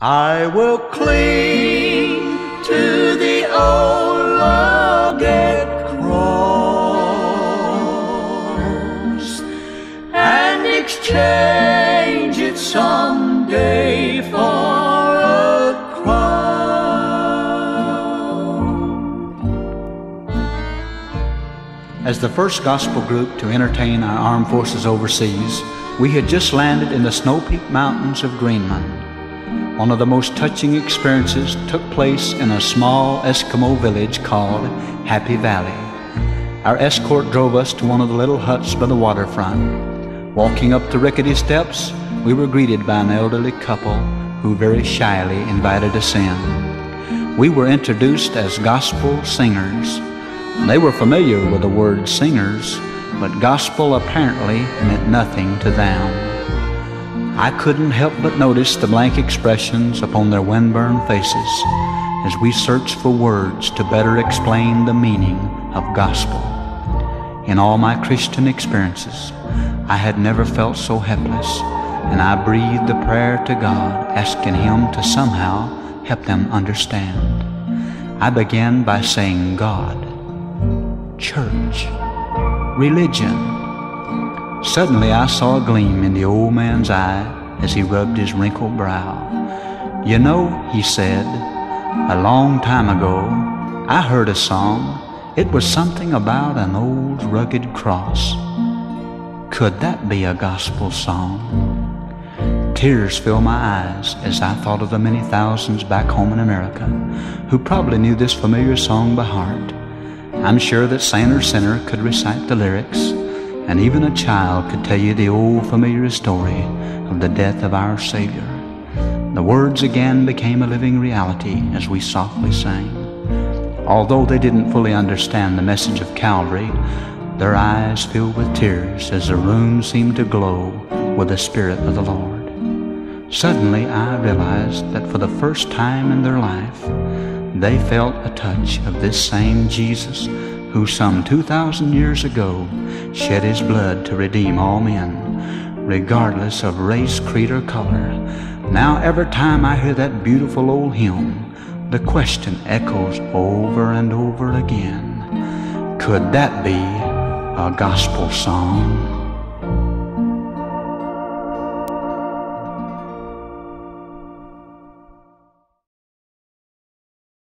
I will cling to the old rugged cross and exchange it someday for a crown. As the first gospel group to entertain our armed forces overseas, we had just landed in the snow-peaked mountains of Greenland. One of the most touching experiences took place in a small Eskimo village called Happy Valley. Our escort drove us to one of the little huts by the waterfront. Walking up the rickety steps, we were greeted by an elderly couple who very shyly invited us in. We were introduced as gospel singers. They were familiar with the word singers, but gospel apparently meant nothing to them. I couldn't help but notice the blank expressions upon their wind-burned faces as we searched for words to better explain the meaning of gospel. In all my Christian experiences, I had never felt so helpless, and I breathed a prayer to God, asking Him to somehow help them understand. I began by saying God, church, religion. Suddenly I saw a gleam in the old man's eye as he rubbed his wrinkled brow. "You know," he said, "a long time ago I heard a song. It was something about an old rugged cross. Could that be a gospel song?" Tears filled my eyes as I thought of the many thousands back home in America who probably knew this familiar song by heart. I'm sure that saint or sinner could recite the lyrics, and even a child could tell you the old familiar story of the death of our Savior. The words again became a living reality as we softly sang. Although they didn't fully understand the message of Calvary, their eyes filled with tears as the room seemed to glow with the Spirit of the Lord. Suddenly I realized that for the first time in their life, they felt a touch of this same Jesus who some 2,000 years ago shed His blood to redeem all men, regardless of race, creed, or color. Now every time I hear that beautiful old hymn, the question echoes over and over again, could that be a gospel song?